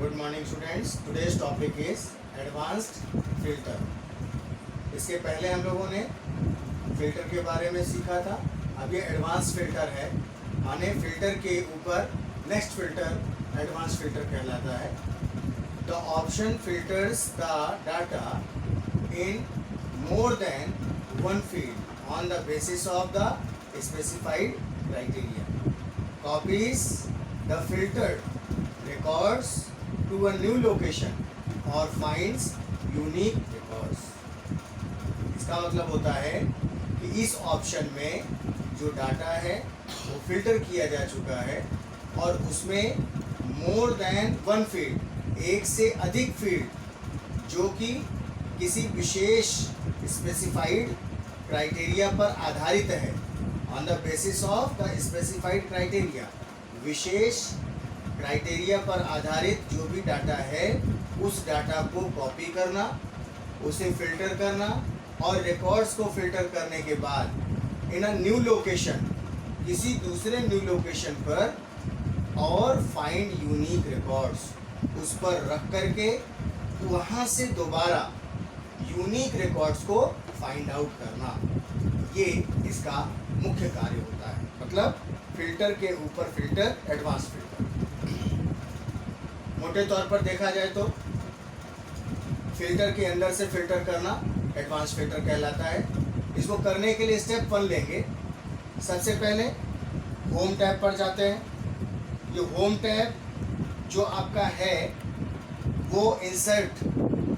Good morning students. Today's topic is advanced filter. इसके पहले हम लोगों ने फिल्टर के बारे में सीखा था। अब ये एडवांस फिल्टर है, माने फिल्टर के ऊपर नेक्स्ट फिल्टर एडवांस फिल्टर कहलाता है। The option filters the data in more than one field on the basis of the specified criteria, copies the filtered records to a new location or finds unique records। इसका मतलब होता है कि इस option में जो डाटा है वो फिल्टर किया जा चुका है और उसमें मोर देन वन फील्ड, एक से अधिक फील्ड जो कि किसी विशेष स्पेसिफाइड क्राइटेरिया पर आधारित है। On the basis of the specified criteria, विशेष क्राइटेरिया पर आधारित जो भी डाटा है उस डाटा को कॉपी करना, उसे फिल्टर करना और रिकॉर्ड्स को फिल्टर करने के बाद इन अ न्यू लोकेशन, किसी दूसरे न्यू लोकेशन पर, और फाइंड यूनिक रिकॉर्ड्स, उस पर रख करके वहाँ से दोबारा यूनिक रिकॉर्ड्स को फाइंड आउट करना। ये इसका मुख्य कार्य होता है। मतलब फिल्टर के ऊपर फिल्टर, एडवांस फिल्टर। मोटे तौर पर देखा जाए तो फिल्टर के अंदर से फिल्टर करना एडवांस फिल्टर कहलाता है। इसको करने के लिए स्टेप 1 लेंगे। सबसे पहले होम टैब पर जाते हैं। ये होम टैब जो आपका है वो इंसर्ट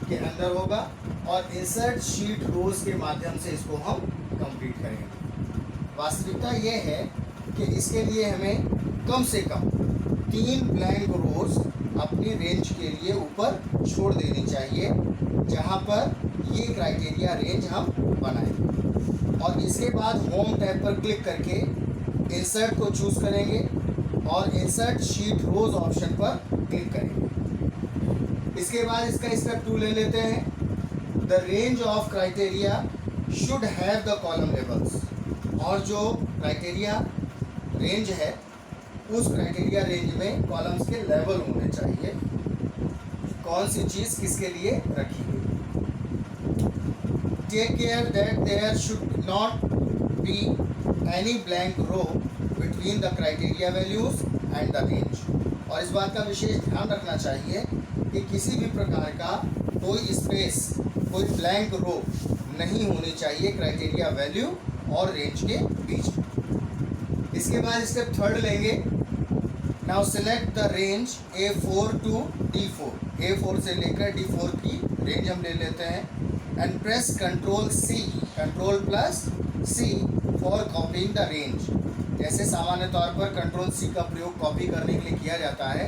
के अंदर होगा और इंसर्ट शीट रोज के माध्यम से इसको हम कंप्लीट करेंगे। वास्तविकता ये है कि इसके लिए हमें कम से कम 3 ब्लैंक रोज अपनी रेंज के लिए ऊपर छोड़ देनी चाहिए, जहां पर ये क्राइटेरिया रेंज हम बनाएंगे। और इसके बाद होम टैब पर क्लिक करके इंसर्ट को चूज करेंगे और इंसर्ट शीट रोज ऑप्शन पर क्लिक करेंगे। इसके बाद इसका स्टेप 2 ले लेते हैं। The range of criteria should have the column levels. और जो क्राइटेरिया रेंज है उस क्राइटेरिया रेंज में कॉलम्स के लेवल होने चाहिए, कौन सी चीज़ किसके लिए रखी हुई। Take care that there should not be any blank row between the criteria values and the range. और इस बात का विशेष ध्यान रखना चाहिए कि किसी भी प्रकार का कोई स्पेस, कोई ब्लैंक रो नहीं होनी चाहिए क्राइटेरिया वैल्यू और रेंज के बीच। इसके बाद स्टेप 3 लेंगे। Now select the range A4 to D4। A4 से लेकर D4 की रेंज हम ले लेते हैं and press Ctrl+C for copying the range. जैसे सामान्य तौर पर Ctrl+C का प्रयोग कॉपी करने के लिए किया जाता है,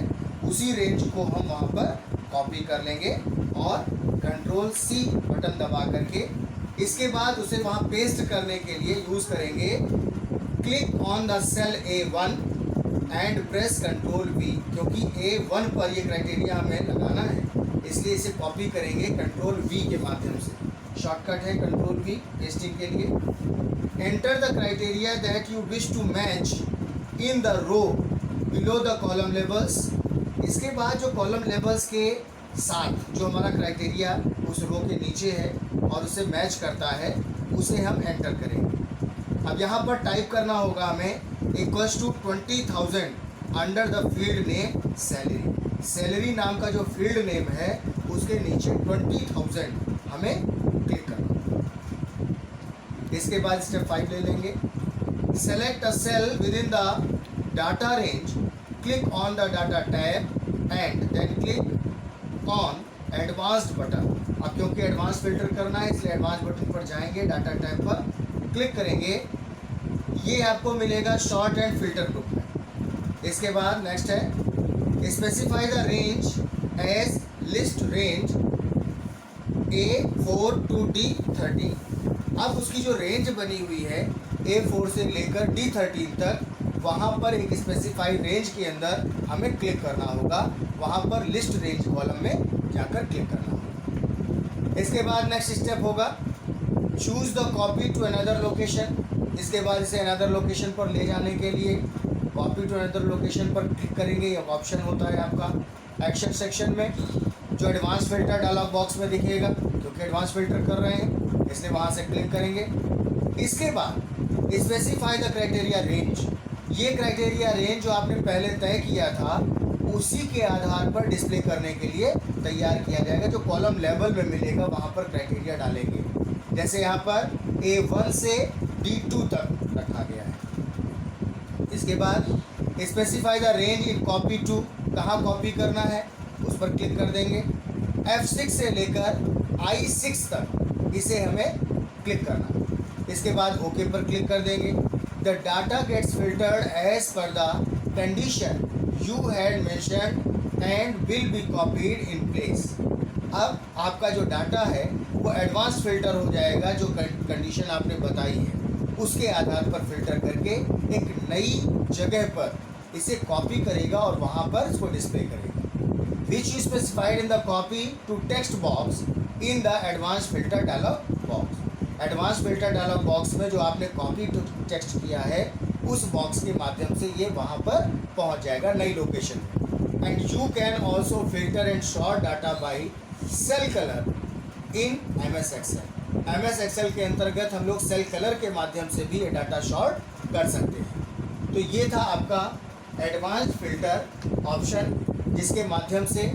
उसी रेंज को हम वहाँ पर कॉपी कर लेंगे और Ctrl+C बटन दबा करके इसके बाद उसे वहाँ पेस्ट करने के लिए यूज़ करेंगे click on the cell A1 and press Ctrl+V। क्योंकि A1 पर ये क्राइटेरिया हमें लगाना है, इसलिए इसे कॉपी करेंगे Ctrl+V के माध्यम से। शॉर्टकट है Ctrl+V पेस्टिंग के लिए। Enter the criteria that you wish to match in the row below the column levels. इसके बाद जो कॉलम लेवल्स के साथ जो हमारा क्राइटेरिया उस रो के नीचे है और उसे मैच करता है, उसे हम एंटर करेंगे। अब यहाँ पर टाइप करना होगा हमें =20,000 under the field name salary. Salary नाम का जो फील्ड नेम है उसके नीचे 20,000 हमें क्लिक करना। इसके बाद स्टेप 5 ले लेंगे। Select a cell within the data range, click on the data tab and then click on advanced button. अब क्योंकि एडवांस फिल्टर करना है इसलिए एडवांस बटन पर जाएंगे, डाटा टैब पर क्लिक करेंगे। ये आपको मिलेगा शॉर्ट एंड फिल्टर ग्रुप में। इसके बाद नेक्स्ट है specify the range as list range A4 to D13। अब उसकी जो रेंज बनी हुई है A4 से लेकर D13 तक, वहाँ पर एक स्पेसिफाइड रेंज के अंदर हमें क्लिक करना होगा, वहाँ पर लिस्ट रेंज कॉलम में जाकर क्लिक करना होगा। इसके बाद नेक्स्ट स्टेप होगा choose the copy to another location. इसके बाद इसे अनदर लोकेशन पर ले जाने के लिए कॉपी टू अनदर लोकेशन पर क्लिक करेंगे। ये ऑप्शन होता है आपका एक्शन सेक्शन में जो एडवांस फिल्टर डायलॉग बॉक्स में दिखेगा, क्योंकि एडवांस फिल्टर कर रहे हैं इसलिए वहाँ से क्लिक करेंगे। इसके बाद स्पेसिफाई द क्राइटेरिया रेंज, ये क्राइटेरिया रेंज जो आपने पहले तय किया था उसी के आधार पर डिस्प्ले करने के लिए तैयार किया जाएगा। जो कॉलम लेवल में मिलेगा वहाँ पर क्राइटेरिया डालेंगे। जैसे यहाँ पर A1 से D2 तक रखा गया है। इसके बाद specify the range in copy to, कहाँ कॉपी करना है उस पर क्लिक कर देंगे। F6 से लेकर I6 तक इसे हमें क्लिक करना। इसके बाद ओके पर क्लिक कर देंगे। The data gets filtered as per the condition you had mentioned and will be copied in place. अब आपका जो डाटा है वो एडवांस फिल्टर हो जाएगा, जो कंडीशन आपने बताई है उसके आधार पर फिल्टर करके एक नई जगह पर इसे कॉपी करेगा और वहाँ पर इसको डिस्प्ले करेगा। Which you specified in the copy to text box in the advance filter dialog box. Advance filter dialog box में जो आपने कॉपी टू टेक्स्ट किया है उस बॉक्स के माध्यम से ये वहाँ पर पहुँच जाएगा नई लोकेशन में। And you can also filter and sort data by cell colour in MS Excel। MS Excel के अंतर्गत हम लोग सेल कलर के माध्यम से भी ये डाटा सॉर्ट कर सकते हैं। तो ये था आपका एडवांस फिल्टर ऑप्शन, जिसके माध्यम से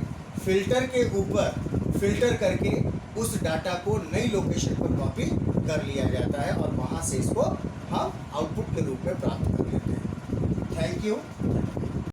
फिल्टर के ऊपर फिल्टर करके उस डाटा को नई लोकेशन पर कॉपी कर लिया जाता है और वहाँ से इसको हम आउटपुट के रूप में प्राप्त कर लेते हैं। Thank you.